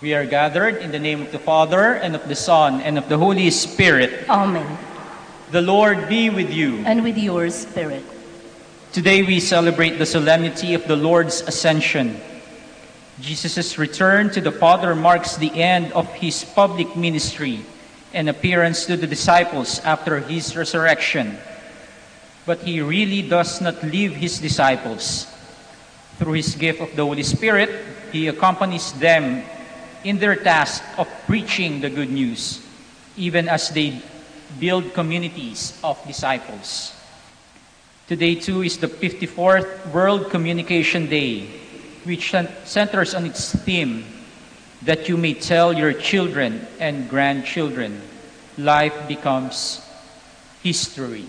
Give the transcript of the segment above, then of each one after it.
We are gathered in the name of the Father, and of the Son, and of the Holy Spirit. Amen. The Lord be with you. And with your spirit. Today we celebrate the solemnity of the Lord's Ascension. Jesus' return to the Father marks the end of his public ministry and appearance to the disciples after his resurrection. But he really does not leave his disciples. Through his gift of the Holy Spirit, he accompanies them in their task of preaching the good news, even as they build communities of disciples. Today, too, is the 54th World Communication Day, which centers on its theme, that you may tell your children and grandchildren, life becomes history.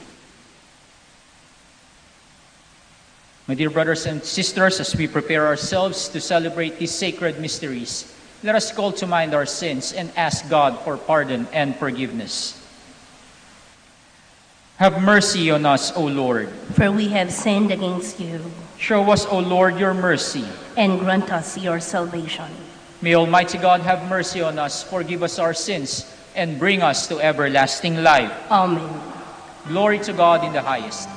My dear brothers and sisters, as we prepare ourselves to celebrate these sacred mysteries, let us call to mind our sins and ask God for pardon and forgiveness. Have mercy on us, O Lord. For we have sinned against you. Show us, O Lord, your mercy. And grant us your salvation. May Almighty God have mercy on us, forgive us our sins, and bring us to everlasting life. Amen. Glory to God in the highest.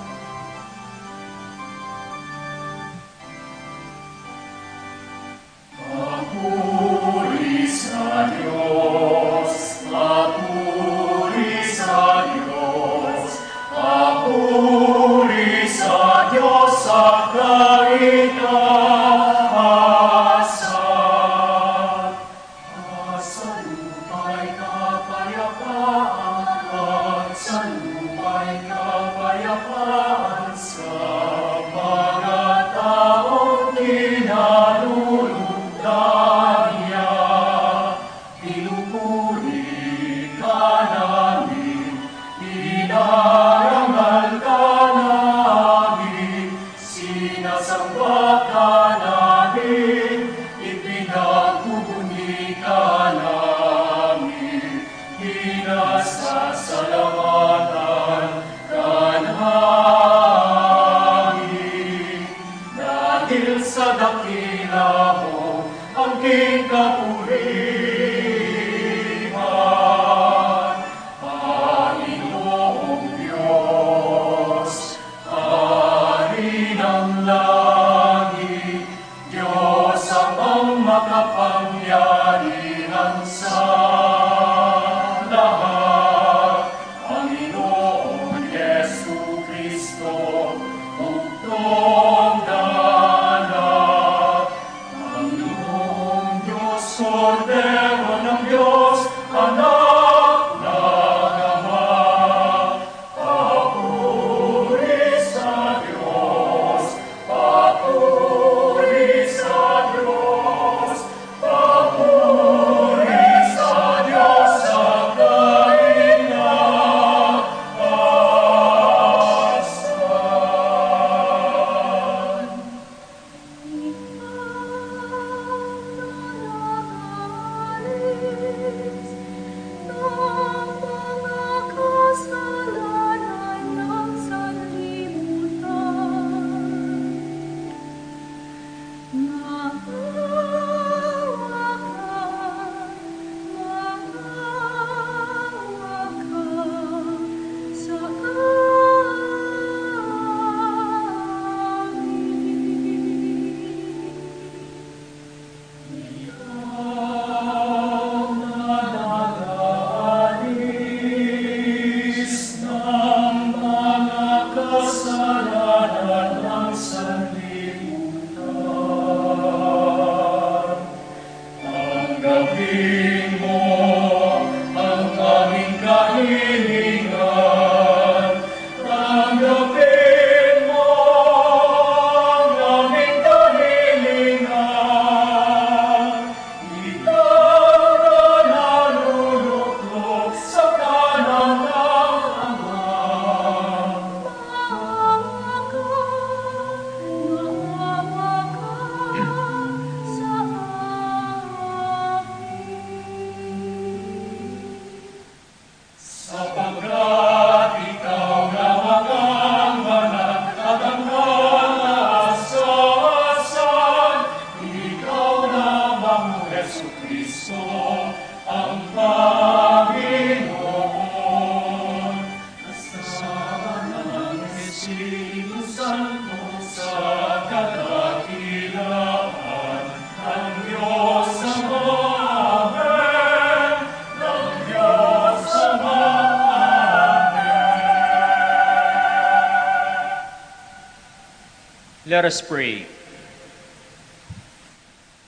Let us pray.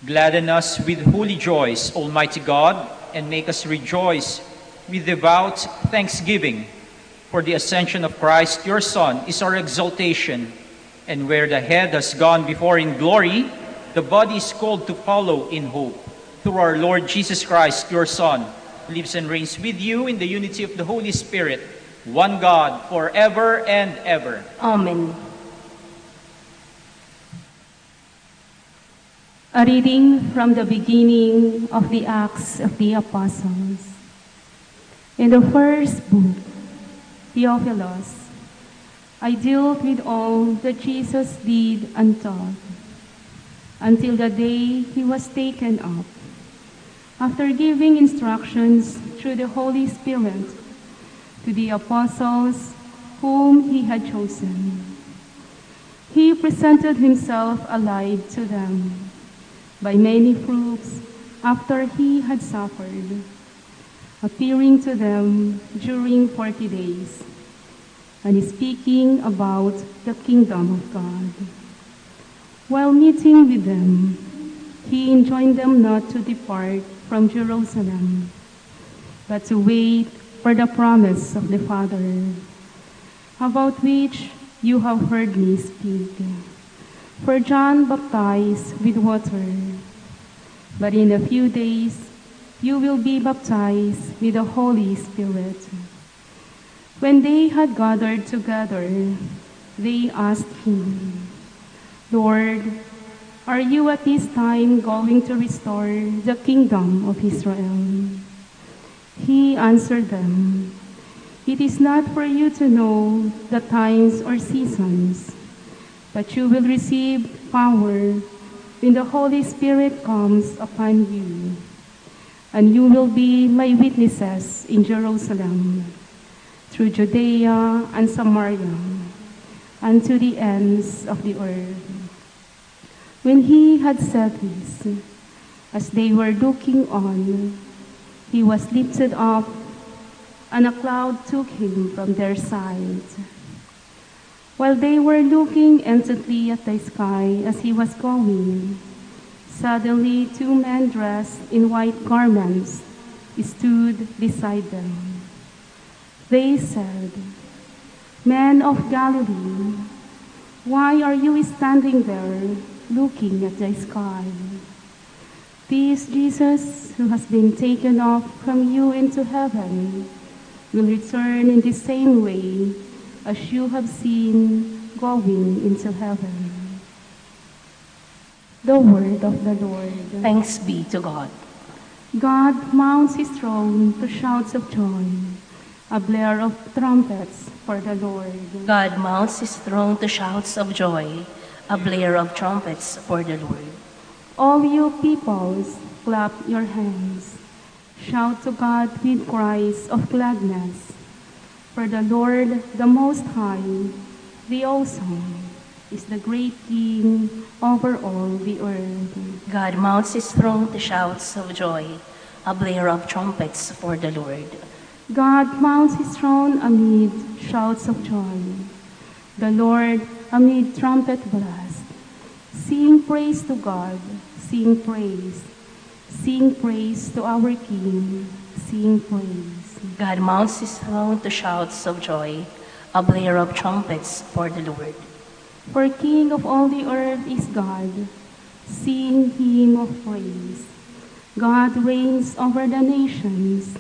Gladden us with holy joys, Almighty God, and make us rejoice with devout thanksgiving. For the ascension of Christ, your Son, is our exaltation, and where the head has gone before in glory, the body is called to follow in hope. Through our Lord Jesus Christ, your Son, who lives and reigns with you in the unity of the Holy Spirit, one God, forever and ever. Amen. A reading from the beginning of the Acts of the Apostles. In the first book, Theophilus, I dealt with all that Jesus did and taught, until the day he was taken up, after giving instructions through the Holy Spirit to the apostles whom he had chosen. He presented himself alive to them by many proofs after he had suffered, appearing to them during 40 days, and speaking about the kingdom of God. While meeting with them, he enjoined them not to depart from Jerusalem, but to wait for the promise of the Father, about which you have heard me speak. For John baptized with water, but in a few days you will be baptized with the Holy Spirit. When they had gathered together, they asked him, Lord, are you at this time going to restore the kingdom of Israel? He answered them, It is not for you to know the times or seasons, but you will receive power when the Holy Spirit comes upon you, and you will be my witnesses in Jerusalem, through Judea and Samaria, and to the ends of the earth. When he had said this, as they were looking on, he was lifted up, and a cloud took him from their sight. While they were looking intently at the sky as he was going, suddenly 2 men dressed in white garments stood beside them. They said, Men of Galilee, why are you standing there looking at the sky? This Jesus, who has been taken up from you into heaven, will return in the same way as you have seen going into heaven. The word of the Lord. Thanks be to God. God mounts his throne to shouts of joy, a blare of trumpets for the Lord. God mounts his throne to shouts of joy, a blare of trumpets for the Lord. All you peoples, clap your hands. Shout to God with cries of gladness. For the Lord, the Most High, the Awesome, is the great King over all the earth. God mounts his throne to shouts of joy, a blare of trumpets for the Lord. God mounts his throne amid shouts of joy. The Lord amid trumpet blast. Sing praise to God, sing praise. Sing praise to our King, sing praise. God mounts his throne to shouts of joy, a blare of trumpets for the Lord. For King of all the earth is God, sing hymn of praise. God reigns over the nations,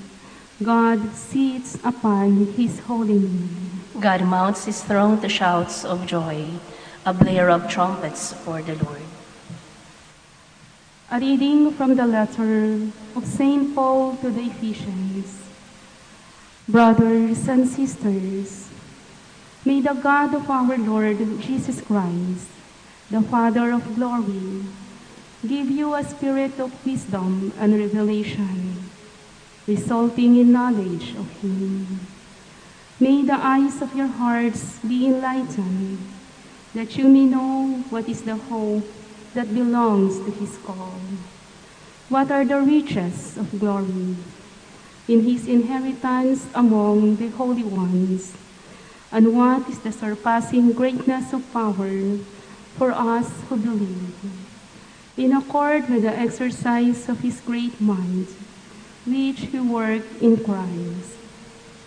God sits upon his holy name. God mounts his throne to shouts of joy, a blare of trumpets for the Lord. A reading from the letter of St. Paul to the Ephesians. Brothers and sisters, may the God of our Lord Jesus Christ, the Father of glory, give you a spirit of wisdom and revelation, resulting in knowledge of Him. May the eyes of your hearts be enlightened, that you may know what is the hope that belongs to His call. What are the riches of glory in His inheritance among the holy ones? And what is the surpassing greatness of power for us who believe? In accord with the exercise of His great might, which He worked in Christ,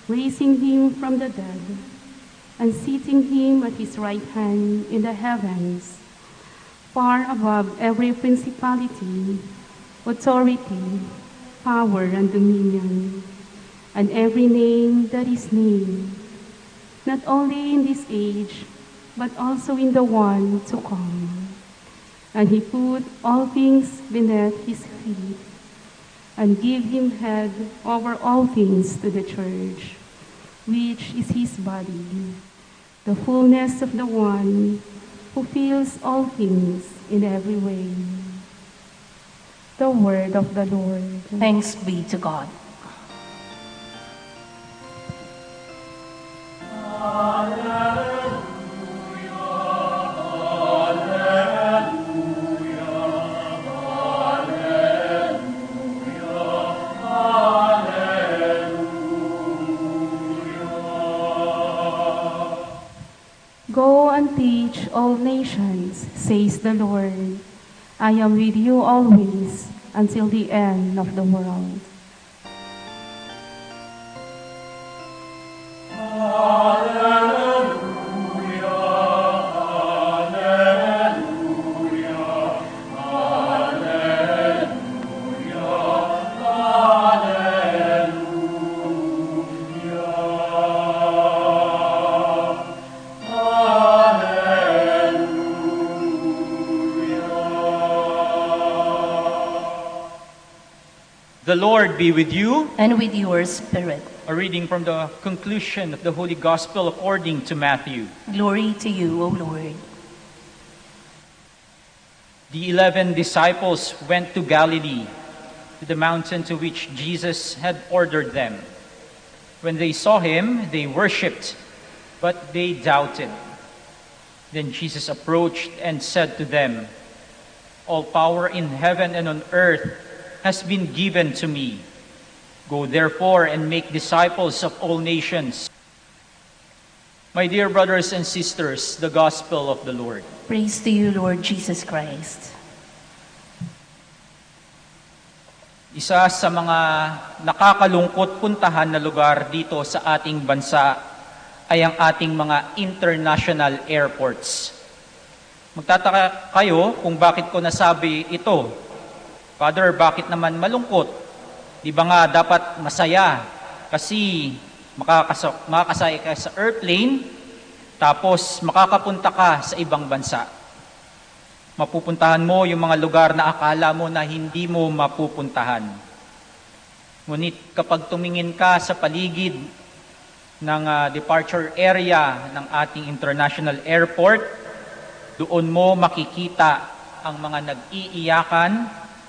raising Him from the dead, and seating Him at His right hand in the heavens, far above every principality, authority, power, and dominion, and every name that is named, not only in this age, but also in the one to come. And He put all things beneath His feet, and gave Him head over all things to the church, which is His body, the fullness of the one who fills all things in every way. The word of the Lord. Thanks be to God. Go and teach all nations, says the Lord. I am with you always until the end of the world. The Lord be with you. And with your spirit. A reading from the conclusion of the Holy Gospel according to Matthew. Glory to you, O Lord. The 11 disciples went to Galilee, to the mountain to which Jesus had ordered them. When they saw Him, they worshipped, but they doubted. Then Jesus approached and said to them, "All power in heaven and on earth has been given to me. Go therefore and make disciples of all nations." My dear brothers and sisters, the Gospel of the Lord. Praise to you, Lord Jesus Christ. Isa sa mga nakakalungkot puntahan na lugar dito sa ating bansa ay ang ating mga international airports. Magtataka kayo kung bakit ko nasabi ito. Father, bakit naman malungkot? Di ba nga dapat masaya? Kasi makakasaya ka sa airplane, tapos makakapunta ka sa ibang bansa. Mapupuntahan mo yung mga lugar na akala mo na hindi mo mapupuntahan. Ngunit kapag tumingin ka sa paligid ng departure area ng ating international airport, doon mo makikita ang mga nag-iiyakan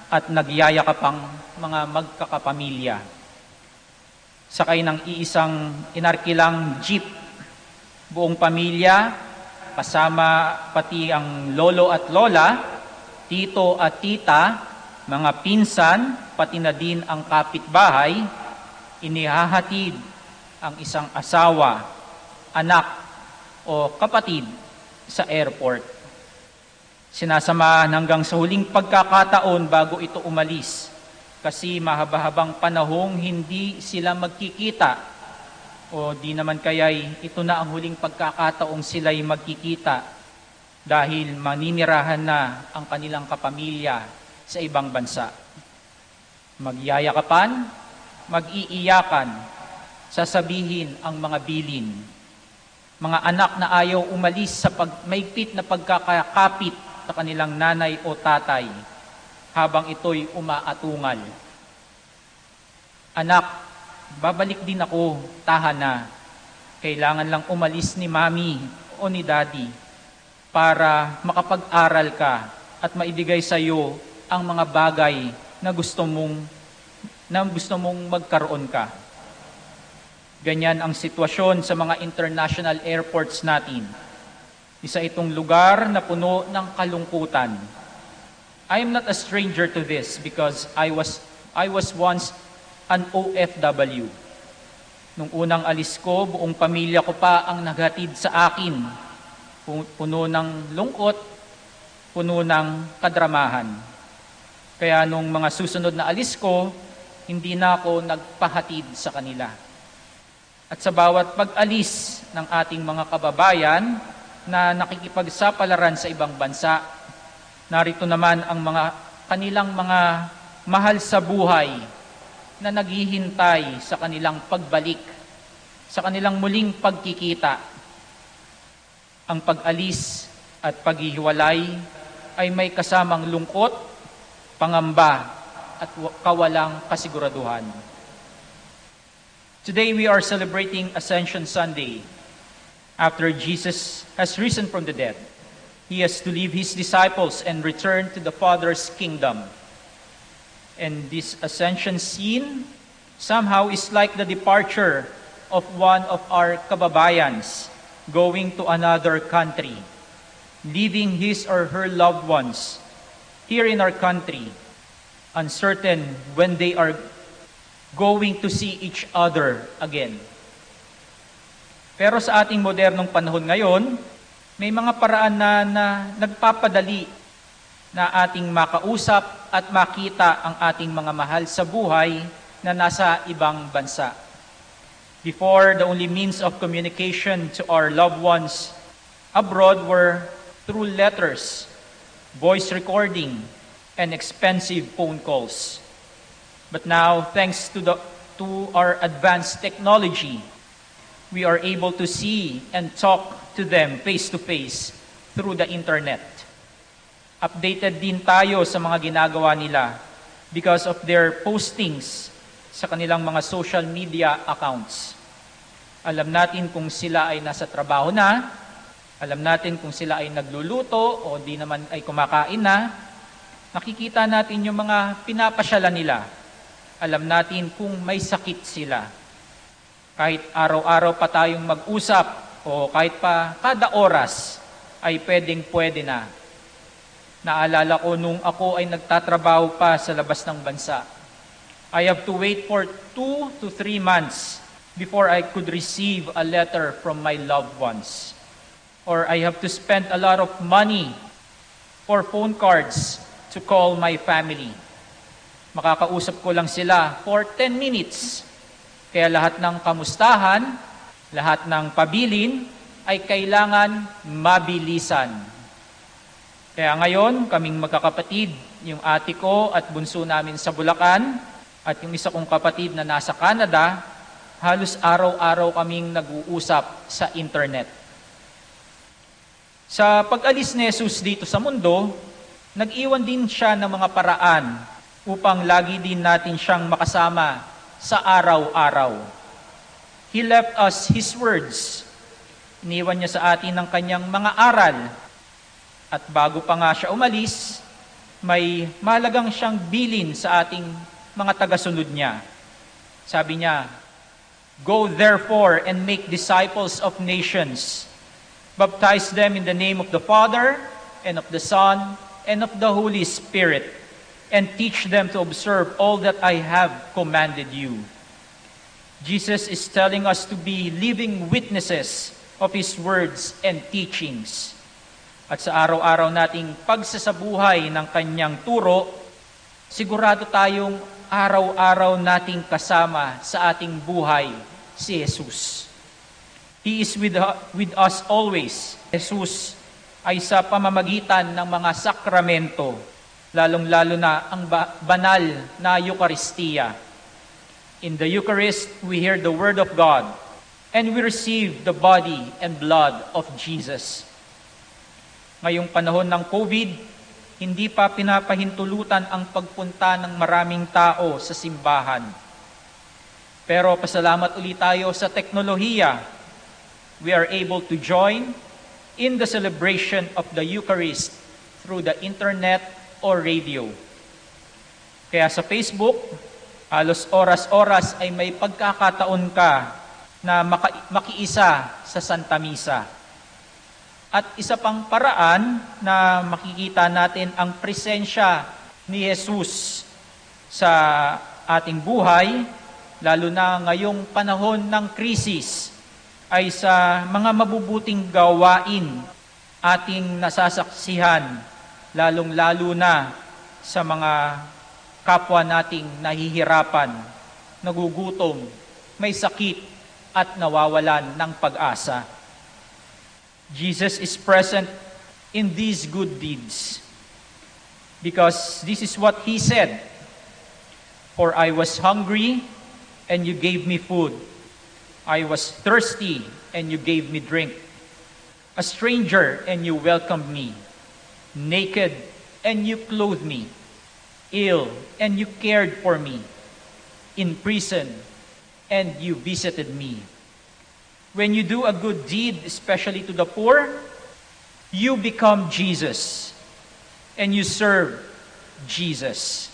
at nagyayakapang mga magkakapamilya. Sakay ng iisang inarkilang jeep, buong pamilya, kasama pati ang lolo at lola, tito at tita, mga pinsan, pati na din ang kapitbahay, inihahatid ang isang asawa, anak o kapatid sa airport. Sinasamahan hanggang sa huling pagkakataon bago ito umalis kasi mahaba-habang panahong hindi sila magkikita o di naman kaya'y ito na ang huling pagkakataong sila'y magkikita dahil maninirahan na ang kanilang kapamilya sa ibang bansa. Magyayakapan, mag-iiyakan, sasabihin ang mga bilin. Mga anak na ayaw umalis sa maigpit na pagkakakapit sa kanilang nanay o tatay habang ito'y umaatungal. Anak, babalik din ako, tahan na. Kailangan lang umalis ni mami o ni daddy para makapag-aral ka at maibigay sa iyo ang mga bagay na gusto mong na gusto mong magkaroon ka. Ganyan ang sitwasyon sa mga international airports natin. Isa itong lugar na puno ng kalungkutan. I am not a stranger to this because I was once an OFW. Nung unang alis ko, buong pamilya ko pa ang naghatid sa akin. Puno ng lungkot, puno ng kadramahan. Kaya nung mga susunod na alis ko, hindi na ako nagpahatid sa kanila. At sa bawat pag-alis ng ating mga kababayan na nakikipagsapalaran sa ibang bansa, narito naman ang kanilang mga mahal sa buhay na naghihintay sa kanilang pagbalik, sa kanilang muling pagkikita. Ang pag-alis at paghihiwalay ay may kasamang lungkot, pangamba, at kawalang kasiguraduhan. Today we are celebrating Ascension Sunday. After Jesus has risen from the dead, he has to leave his disciples and return to the Father's kingdom. And this ascension scene somehow is like the departure of one of our kababayans going to another country, leaving his or her loved ones here in our country, uncertain when they are going to see each other again. Pero sa ating modernong panahon ngayon, may mga paraan na nagpapadali na ating makausap at makita ang ating mga mahal sa buhay na nasa ibang bansa. Before, the only means of communication to our loved ones abroad were through letters, voice recording, and expensive phone calls. But now, thanks to our advanced technology, we are able to see and talk to them face-to-face through the internet. Updated din tayo sa mga ginagawa nila because of their postings sa kanilang mga social media accounts. Alam natin kung sila ay nasa trabaho na, alam natin kung sila ay nagluluto o di naman ay kumakain na, nakikita natin yung mga pinapasyalan nila. Alam natin kung may sakit sila. Kahit araw-araw pa tayong mag-usap o kahit pa kada oras ay pwede na. Naalala ko nung ako ay nagtatrabaho pa sa labas ng bansa. I have to wait for 2 to 3 months before I could receive a letter from my loved ones. Or I have to spend a lot of money for phone cards to call my family. Makakausap ko lang sila for 10 minutes. Kaya lahat ng kamustahan, lahat ng pabilin ay kailangan mabilisan. Kaya ngayon, kaming magkakapatid, yung ate ko at bunso namin sa Bulacan, at yung isa kong kapatid na nasa Canada, halos araw-araw kaming nag-uusap sa internet. Sa pag-alis ni Jesus dito sa mundo, nag-iwan din siya ng mga paraan upang lagi din natin siyang makasama sa araw-araw. He left us His words. Iniwan niya sa atin ang kanyang mga aral. At bago pa nga siya umalis, may mahalagang siyang bilin sa ating mga tagasunod niya. Sabi niya, "Go therefore and make disciples of nations. Baptize them in the name of the Father, and of the Son, and of the Holy Spirit, and teach them to observe all that I have commanded you." Jesus is telling us to be living witnesses of His words and teachings. At sa araw-araw nating pagsasabuhay ng Kanyang turo, sigurado tayong araw-araw nating kasama sa ating buhay si Jesus. He is with us always. Jesus ay sa pamamagitan ng mga sakramento, lalong-lalo na ang banal na Eucharistia. In the Eucharist, we hear the Word of God, and we receive the body and blood of Jesus. Ngayong panahon ng COVID, hindi pa pinapahintulutan ang pagpunta ng maraming tao sa simbahan. Pero pasalamat ulit tayo sa teknolohiya. We are able to join in the celebration of the Eucharist through the internet or radio. Kaya sa Facebook, Halos oras-oras ay may pagkakataon ka na makiisa sa Santa Misa. At isa pang paraan na makikita natin ang presensya ni Jesus sa ating buhay, lalo na ngayong panahon ng krisis, ay sa mga mabubuting gawain ating nasasaksihan, lalong-lalo na sa mga kapwa nating nahihirapan, nagugutom, may sakit at nawawalan ng pag-asa. Jesus is present in these good deeds because this is what He said, "For I was hungry and you gave me food. I was thirsty and you gave me drink. A stranger and you welcomed me. Naked and you clothed me. Ill and you cared for me. In prison and you visited me." When you do a good deed, especially to the poor, you become Jesus and you serve Jesus.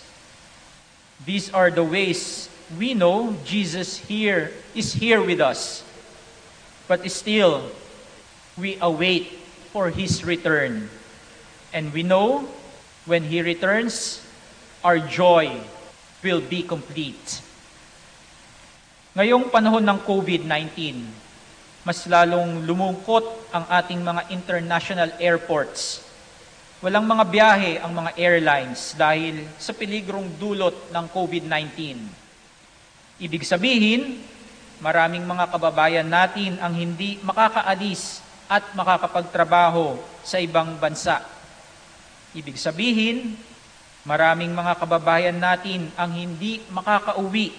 These are the ways we know Jesus is here with us. But still, we await for His return. And we know when He returns, our joy will be complete. Ngayong panahon ng COVID-19, mas lalong lumungkot ang ating mga international airports. Walang mga biyahe ang mga airlines dahil sa peligrong dulot ng COVID-19. Ibig sabihin, maraming mga kababayan natin ang hindi makakaalis at makakapagtrabaho sa ibang bansa. Ibig sabihin, maraming mga kababayan natin ang hindi makakauwi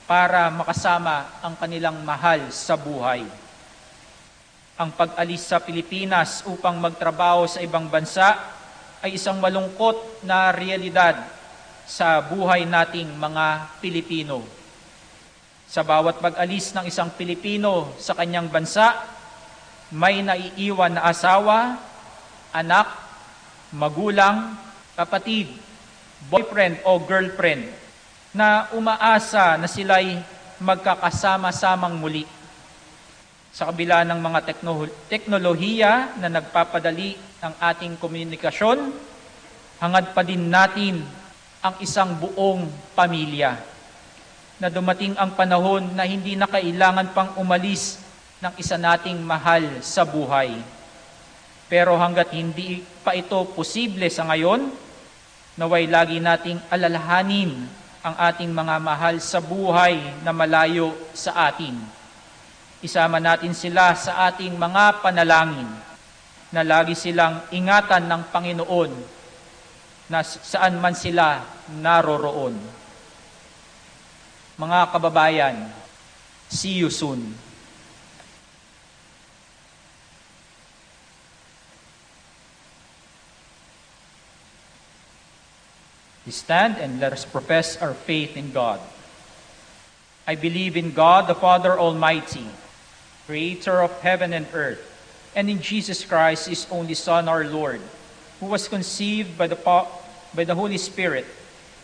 para makasama ang kanilang mahal sa buhay. Ang pag-alis sa Pilipinas upang magtrabaho sa ibang bansa ay isang malungkot na realidad sa buhay nating mga Pilipino. Sa bawat pag-alis ng isang Pilipino sa kanyang bansa, may naiiwan na asawa, anak, magulang, kapatid, boyfriend o girlfriend na umaasa na sila'y magkakasama-samang muli. Sa kabila ng mga teknolohiya na nagpapadali ng ating komunikasyon, hangad pa din natin ang isang buong pamilya. Na dumating ang panahon na hindi na kailangan pang umalis ng isa nating mahal sa buhay. Pero hanggat hindi pa ito posible sa ngayon, naway lagi nating alalahanin ang ating mga mahal sa buhay na malayo sa atin. Isama natin sila sa ating mga panalangin na lagi silang ingatan ng Panginoon na saan man sila naroroon. Mga kababayan, see you soon. We stand and let us profess our faith in God. I believe in God, the Father Almighty, Creator of heaven and earth, and in Jesus Christ, His only Son, our Lord, who was conceived by the Holy Spirit,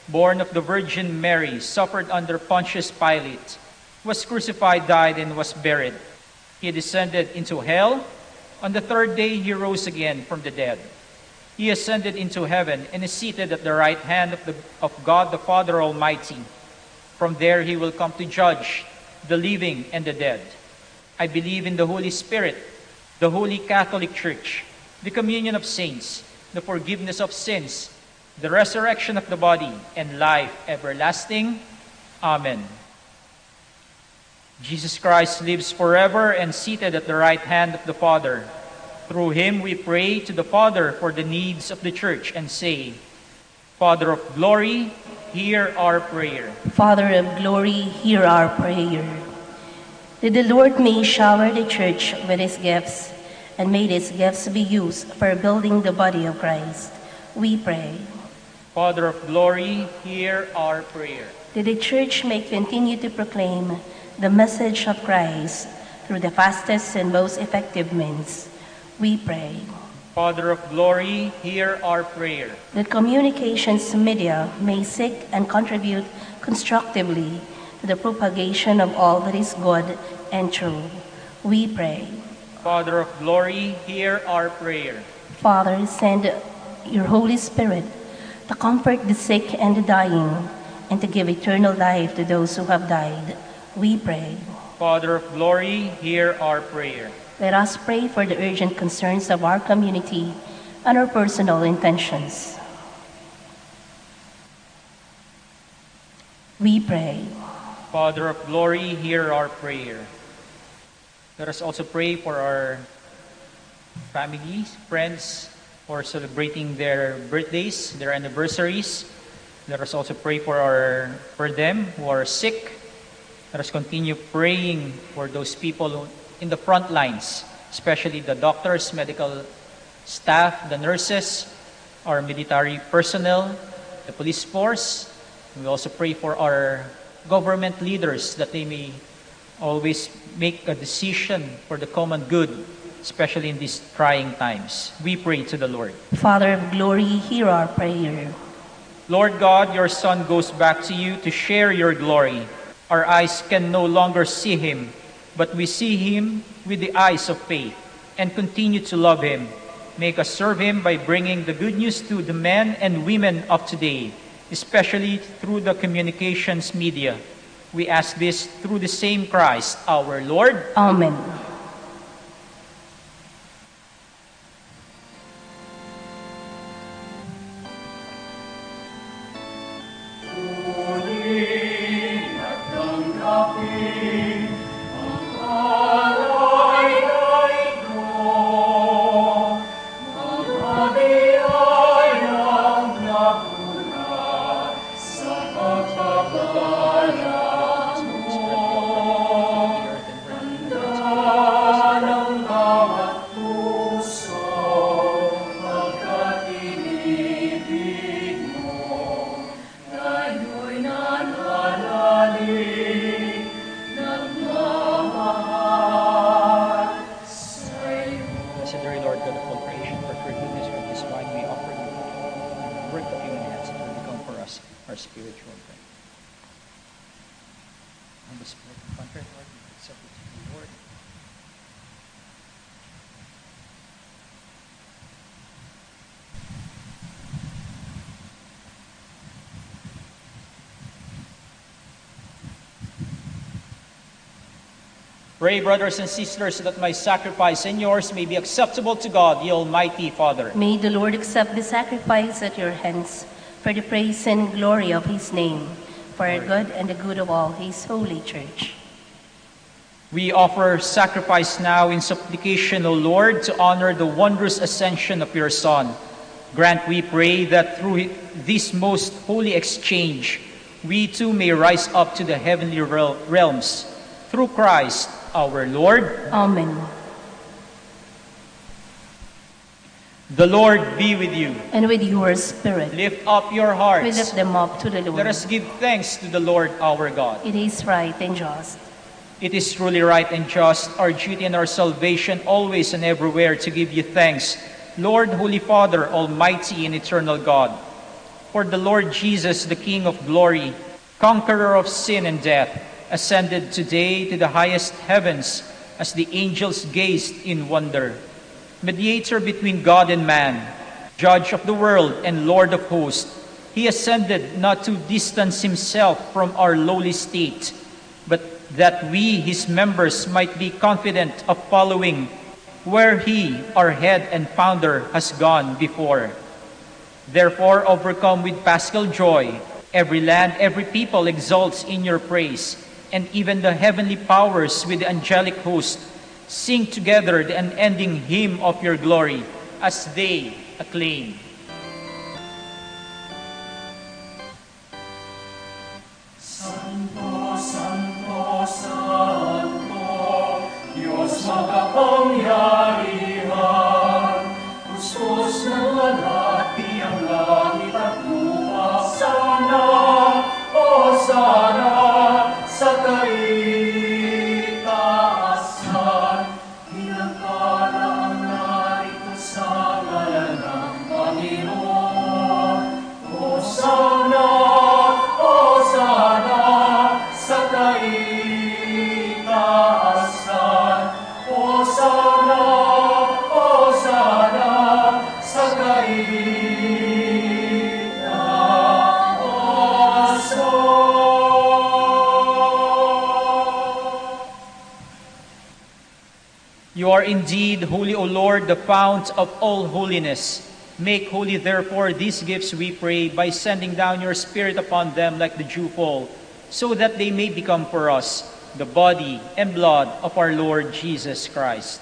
born of the Virgin Mary, suffered under Pontius Pilate, was crucified, died, and was buried. He descended into hell. On the third day, He rose again from the dead. He ascended into heaven and is seated at the right hand of God the Father Almighty. From there He will come to judge the living and the dead. I believe in the Holy Spirit, the Holy Catholic Church, the communion of saints, the forgiveness of sins, the resurrection of the body, and life everlasting. Amen. Jesus Christ lives forever and seated at the right hand of the Father. Through Him we pray to the Father for the needs of the Church and say, Father of glory, hear our prayer. Father of glory, hear our prayer. That the Lord may shower the Church with His gifts, and may these gifts be used for building the body of Christ. We pray. Father of glory, hear our prayer. That the Church may continue to proclaim the message of Christ through the fastest and most effective means. We pray. Father of glory, hear our prayer. That communications media may seek and contribute constructively to the propagation of all that is good and true. We pray. Father of glory, hear our prayer. Father, send your Holy Spirit to comfort the sick and the dying and to give eternal life to those who have died. We pray. Father of glory, hear our prayer. Let us pray for the urgent concerns of our community and our personal intentions. We pray. Father of glory, hear our prayer. Let us also pray for our families, friends who are celebrating their birthdays, their anniversaries. Let us also pray for them who are sick. Let us continue praying for those people in the front lines, especially the doctors, medical staff, the nurses, our military personnel, the police force. We also pray for our government leaders that they may always make a decision for the common good, especially in these trying times. We pray to the Lord. Father of glory, hear our prayer. Lord God, your Son goes back to you to share your glory. Our eyes can no longer see him, but we see him with the eyes of faith and continue to love him. Make us serve him by bringing the good news to the men and women of today, especially through the communications media. We ask this through the same Christ, our Lord. Amen. Pray, brothers and sisters, that my sacrifice and yours may be acceptable to God, the Almighty Father. May the Lord accept the sacrifice at your hands for the praise and glory of his name, for our good and the good of all his holy church. We offer sacrifice now in supplication, O Lord, to honor the wondrous ascension of your Son. Grant, we pray, that through this most holy exchange, we too may rise up to the heavenly realms. Through Christ our Lord. Amen. The Lord be with you. And with your spirit. Lift up your hearts. We lift them up to the Lord. Let us give thanks to the Lord our God. It is right and just. It is truly right and just, our duty and our salvation, always and everywhere, to give you thanks, Lord, Holy Father, Almighty and Eternal God. For the Lord Jesus, the King of glory, conqueror of sin and death, ascended today to the highest heavens as the angels gazed in wonder. Mediator between God and man, judge of the world and Lord of hosts, he ascended not to distance himself from our lowly state, but that we, his members, might be confident of following where he, our head and founder, has gone before. Therefore, overcome with paschal joy, every land, every people exalts in your praise, and even the heavenly powers with the angelic host sing together the unending hymn of your glory as they acclaim. Santo, Santo, Santo, Diyos makapangyarihan, Kuskus ng lalaki ang langit at lupa. Sana, o sana, sa kaitaasan, hinagpala ang narito sa You are indeed holy, O Lord, the fount of all holiness. Make holy, therefore, these gifts, we pray, by sending down your Spirit upon them like the dewfall, so that they may become for us the body and blood of our Lord Jesus Christ.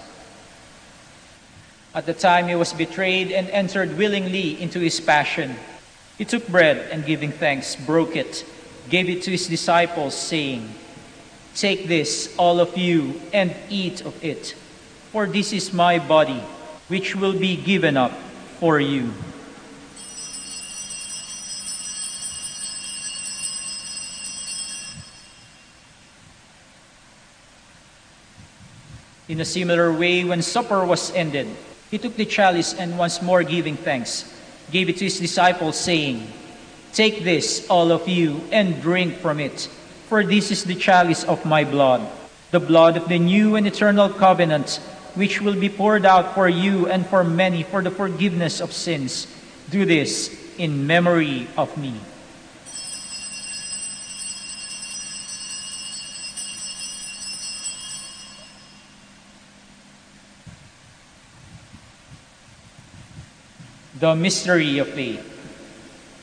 At the time he was betrayed and entered willingly into his passion, he took bread and, giving thanks, broke it, gave it to his disciples, saying, "Take this, all of you, and eat of it. For this is my body, which will be given up for you." In a similar way, when supper was ended, he took the chalice and, once more giving thanks, gave it to his disciples, saying, "Take this, all of you, and drink from it. For this is the chalice of my blood, the blood of the new and eternal covenant, which will be poured out for you and for many for the forgiveness of sins. Do this in memory of me." The mystery of faith.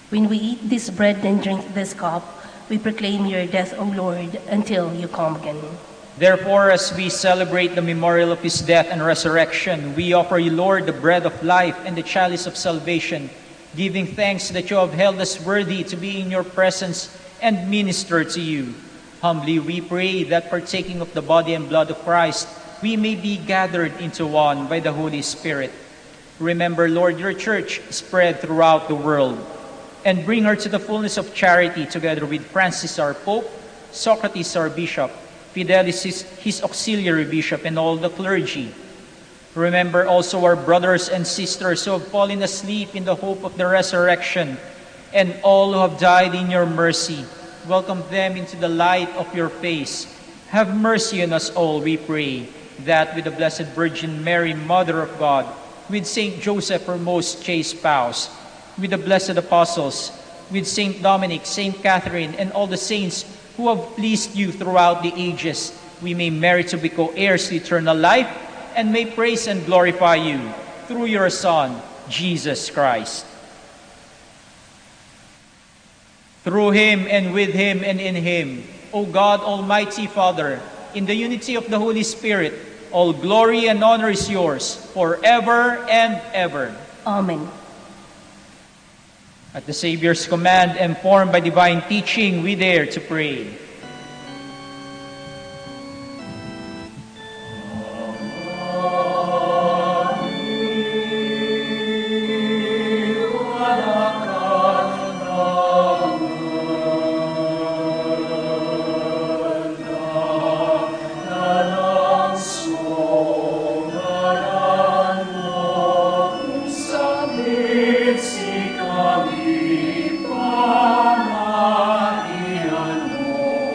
When we eat this bread and drink this cup, we proclaim your death, O Lord, until you come again. Therefore, as we celebrate the memorial of his death and resurrection, we offer you, Lord, the bread of life and the chalice of salvation, giving thanks that you have held us worthy to be in your presence and minister to you. Humbly we pray that, partaking of the body and blood of Christ, we may be gathered into one by the Holy Spirit. Remember, Lord, your church spread throughout the world, and bring her to the fullness of charity, together with Francis our Pope, Socrates our Bishop, Fidelis his auxiliary bishop, and all the clergy. Remember also our brothers and sisters who have fallen asleep in the hope of the resurrection, and all who have died in your mercy. Welcome them into the light of your face. Have mercy on us all, we pray, that with the Blessed Virgin Mary, Mother of God, with Saint Joseph, her most chaste spouse, with the blessed apostles, with Saint Dominic, Saint Catherine, and all the saints who have pleased you throughout the ages, we may merit to be co-heirs to eternal life, and may praise and glorify you through your Son, Jesus Christ. Through him, and with him, and in him, O God, Almighty Father, in the unity of the Holy Spirit, all glory and honor is yours forever and ever. Amen. At the Savior's command, informed by divine teaching, we dare to pray. Kami panaian mo.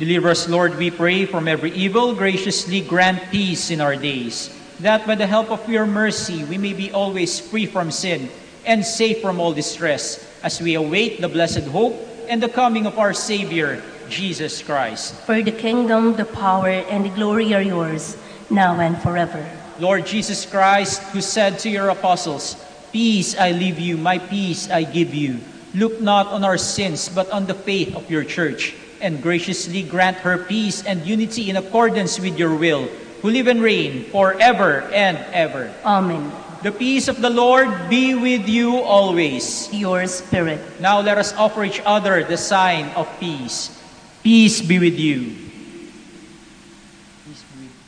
Deliver us, Lord, we pray, from every evil. Graciously grant peace in our days, that by the help of your mercy we may be always free from sin and safe from all distress, as we await the blessed hope and the coming of our Savior, Jesus Christ. For the kingdom, the power, and the glory are yours, now and forever. Lord Jesus Christ, who said to your apostles, "Peace I leave you, my peace I give you," look not on our sins, but on the faith of your church, and graciously grant her peace and unity in accordance with your will, who live and reign forever and ever. Amen. The peace of the Lord be with you always. Your spirit. Now let us offer each other the sign of peace. Peace be with you. Peace be with you.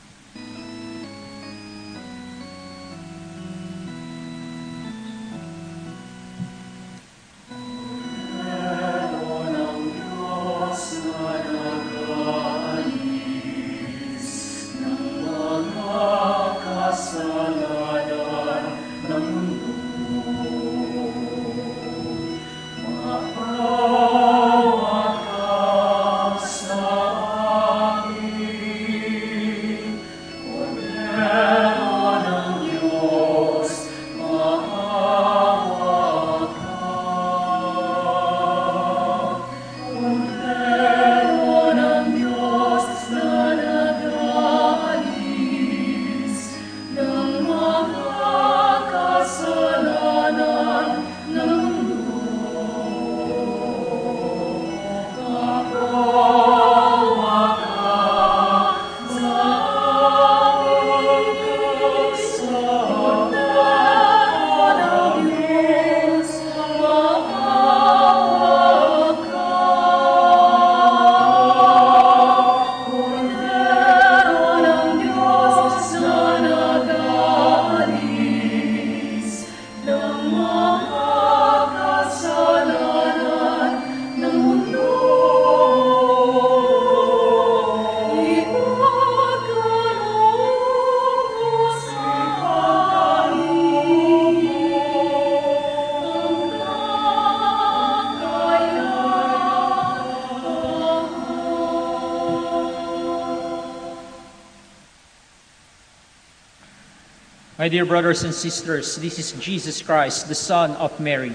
My dear brothers and sisters, this is Jesus Christ, the Son of Mary.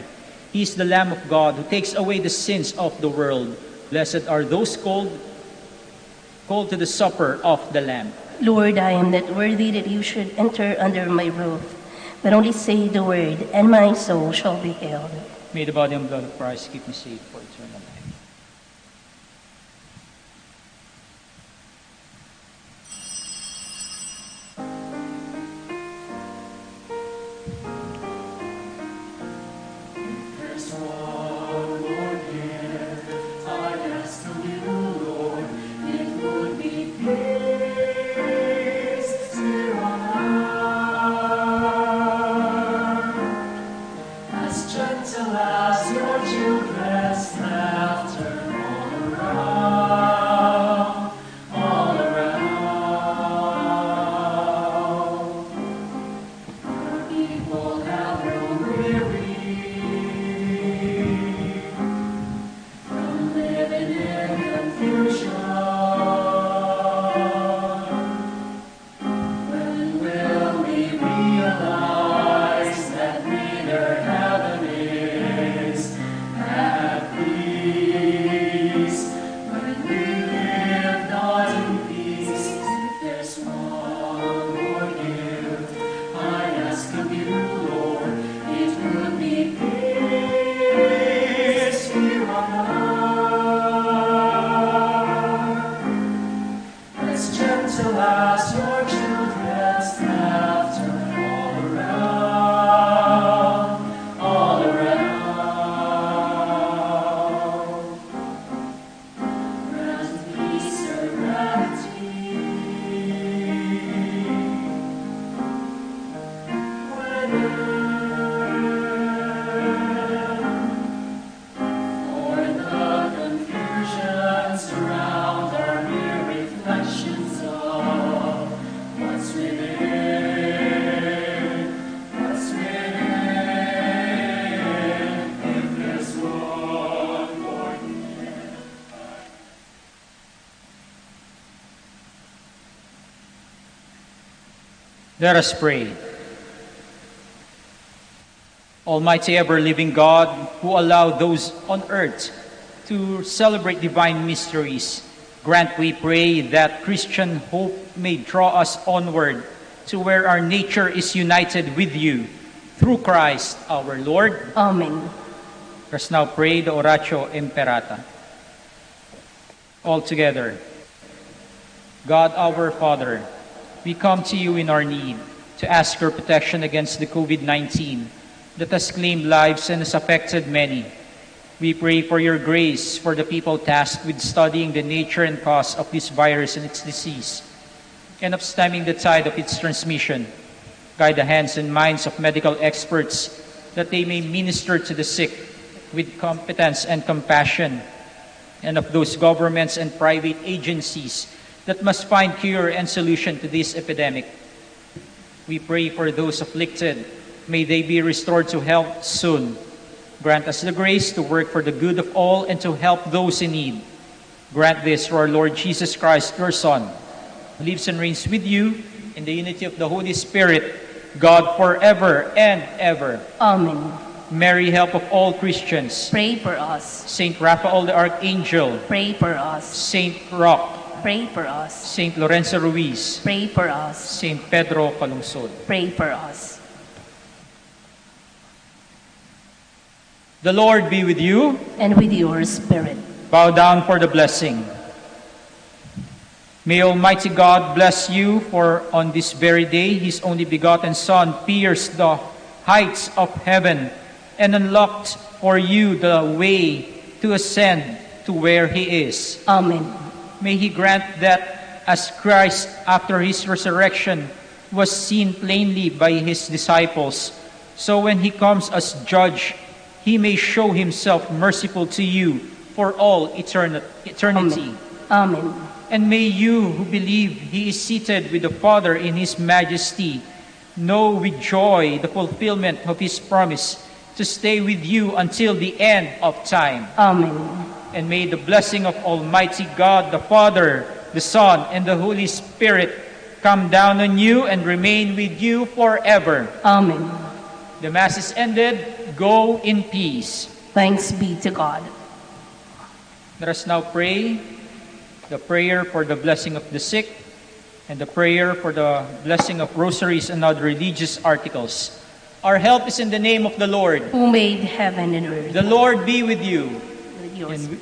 He is the Lamb of God who takes away the sins of the world. Blessed are those called to the supper of the Lamb. Lord, I am not worthy that you should enter under my roof, but only say the word, and my soul shall be healed. May the body and blood of Christ keep me safe for eternal life. Surround our mere reflections of what's within. Let us pray. Almighty ever-living God, who allow those on earth to celebrate divine mysteries, grant, we pray, that Christian hope may draw us onward to where our nature is united with you, through Christ our Lord. Amen. Let us now pray the Oratio Imperata. All together. God our Father, we come to you in our need to ask your protection against the COVID-19 that has claimed lives and has affected many. We pray for your grace for the people tasked with studying the nature and cause of this virus and its disease, and of stemming the tide of its transmission. Guide the hands and minds of medical experts that they may minister to the sick with competence and compassion, and of those governments and private agencies that must find cure and solution to this epidemic. We pray for those afflicted. May they be restored to health soon. Grant us the grace to work for the good of all and to help those in need. Grant this through our Lord Jesus Christ, your Son, who lives and reigns with you in the unity of the Holy Spirit, God forever and ever. Amen. Mary, help of all Christians. Pray for us. Saint Raphael the Archangel. Pray for us. Saint Roch. Pray for us. Saint Lorenzo Ruiz. Pray for us. Saint Pedro Calungsod. Pray for us. The Lord be with you. And with your spirit. Bow down for the blessing. May Almighty God bless you, for on this very day His only begotten Son pierced the heights of heaven and unlocked for you the way to ascend to where He is. Amen. May He grant that as Christ, after His resurrection, was seen plainly by His disciples, so when He comes as judge, He may show Himself merciful to you for all eternity. Amen. And may you, who believe He is seated with the Father in His majesty, know with joy the fulfillment of His promise to stay with you until the end of time. Amen. And may the blessing of Almighty God, the Father, the Son, and the Holy Spirit come down on you and remain with you forever. Amen. The Mass is ended. Go in peace. Thanks be to God. Let us now pray the prayer for the blessing of the sick and the prayer for the blessing of rosaries and other religious articles. Our help is in the name of the Lord, Who made heaven and earth. The Lord be with you. With yours. And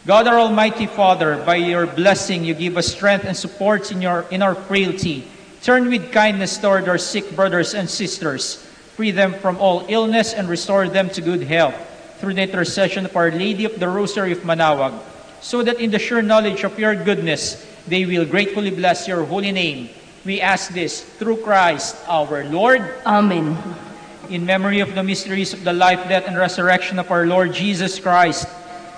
God, our Almighty Father, by your blessing, you give us strength and support in our frailty. Turn with kindness toward our sick brothers and sisters. Free them from all illness and restore them to good health through the intercession of Our Lady of the Rosary of Manaoag, so that in the sure knowledge of your goodness, they will gratefully bless your holy name. We ask this through Christ our Lord. Amen. In memory of the mysteries of the life, death, and resurrection of our Lord Jesus Christ,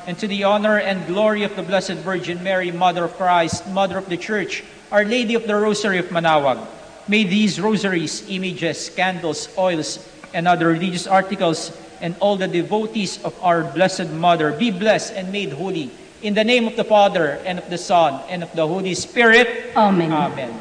and to the honor and glory of the Blessed Virgin Mary, Mother of Christ, Mother of the Church, Our Lady of the Rosary of Manaoag, may these rosaries, images, candles, oils, and other religious articles, and all the devotees of our Blessed Mother be blessed and made holy. In the name of the Father, and of the Son, and of the Holy Spirit. Amen. Amen.